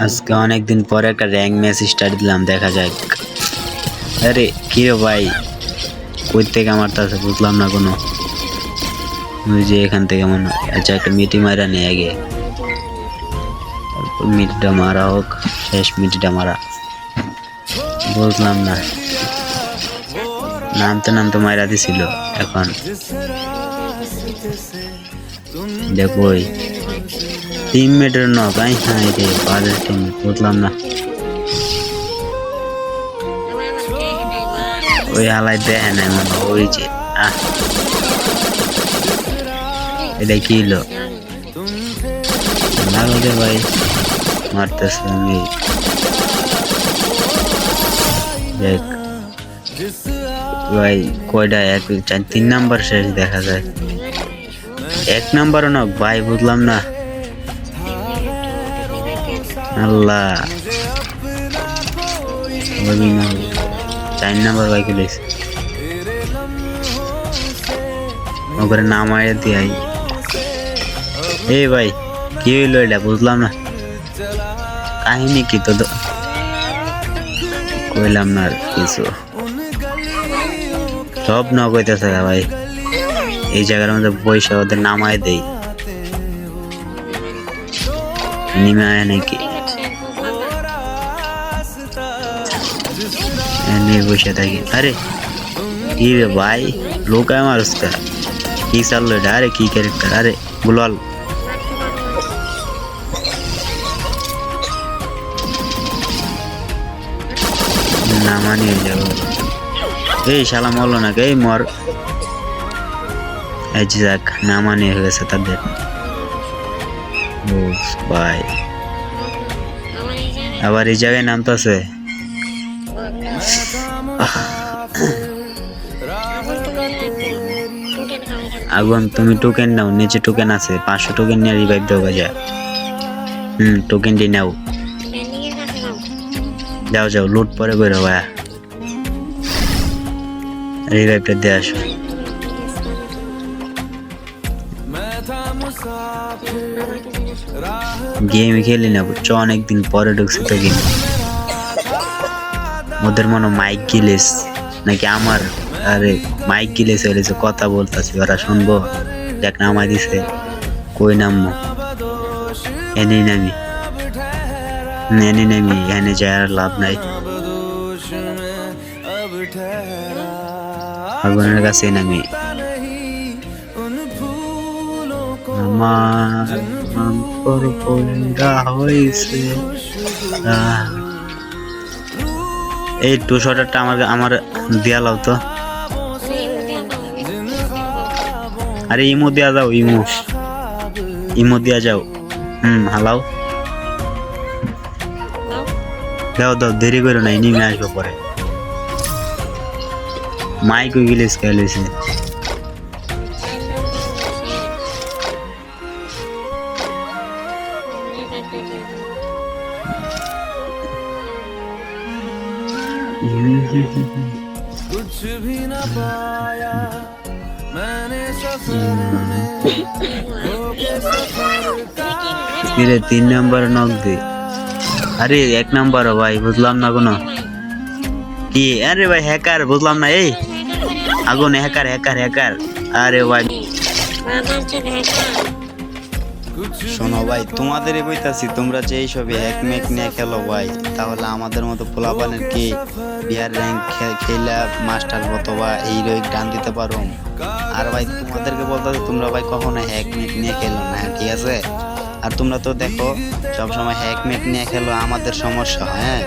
আজকে অনেকদিন পরে একটা র্যাঙ্ক ম্যাচ স্টার্ট দিলাম, দেখা যাক। আরে কি রে ভাই, কই থেকে মারতাছে বুঝলাম না কোনো। ওই যে এখান থেকে মনে হয়। আচ্ছা, একটা মিটি মারা নেই আগে, তারপর মিটিটা মারা হোক, শেষ মিটিটা মারা। বুঝলাম না, নামতে নামতে মারা দিছিল। এখন দেখো টিমমেটের নক, হ্যাঁ রে বাজে টিমমেট, বুঝলাম না। ওই হালাই দেখে নাই মনে, ওই যে এটা কি হলো লাগলে ভাই, মারতেছে। আমি দেখ ভাই কয়টা, এক চার 3 নাম্বার শেষ দেখা যায়। 1 নাম্বারও নক ভাই, বুঝলাম না। আল্লাহ 4 নাম্বার ভাই খেলেছে, ওপরে নামাই দিয়াই। এই ভাই কি হইলো এটা, বুঝলাম না কাহিনী কি তো, কইলাম না আর কিছু। সব ন কইতেছে ভাই, এই জায়গার মধ্যে পয়সা ওদের নামায় দেই, নেমে আয় নাকি এনে বসে থাকি। আরে কি রে ভাই, লোকায় মারুসটা কি চাললো এটা? আরে কি ক্যারেক্টার, আরে গুলাল নামা নিয়ে যাবো। এই শালা মরলো না, এই মর। যাক নামা নিয়ে গেছে তাদের। ও ভাই আবার এই জায়গায় নামতেছে। আগুন তুমি টোকেন নাও, নিচে টোকেন আছে, 500 টোকেন নিয়ে রিভাইভ দেওয়া যায়। টোকেনটি নাও, যাও যাও লুট পরে বেরো ভাইয়া, রিভাইভটা দিয়ে আসো। গেম খেলি না বুঝছো, অনেকদিন পরে ঢুকছে তো গেম। ওদের মনে মাইক গিলেস নাকি আমার, আরে মাইক গিলেস হয়েছে, কথা বলতেছি ওরা শুনবো। দেখ নামাই দিছে, কই নামবো? এনে নামি, এনে নামি, এনে যায় আর লাভ নাই। আগুনের কাছে নামি। আমার অন্তর পয়রা হইছে। এই 200টা আমার দিয়া লাও তো। আরে ইমো দিয়া যাও, ইমো দিয়া যাও। হালাও দাও দাও, দেরি করো না, নেমে আসবো পরে। মাইক গিলেস খেলেছে। कुछ भी ना पाया मैंने सफर में, 3 নাম্বার নক দে। আরে 1 নাম্বার ভাই, বুঝলাম না কোনো কি। আরে ভাই হ্যাকার, বুঝলাম না। এই আগুন হ্যাকার হ্যাকার হ্যাকার। আরে ভাই শোনো ভাই, তোমাদেরই কইতাছি, তোমরা যে এইসব হ্যাক ম্যাক নিয়ে খেলো ভাই, তাহলে আমাদের মতো পোলাপানের কি বিয়ার র্যাঙ্ক খেলা মাস্টার মতো বা হিরোইক ডান দিতে পারো? আর ভাই তোমাদেরকে বলতে, তোমরা ভাই কখনো হ্যাক ম্যাক নিয়ে খেলো না, ঠিক আছে? আর তোমরা তো দেখো সবসময় হ্যাক ম্যাক নিয়ে খেলো, আমাদের সমস্যা। হ্যাঁ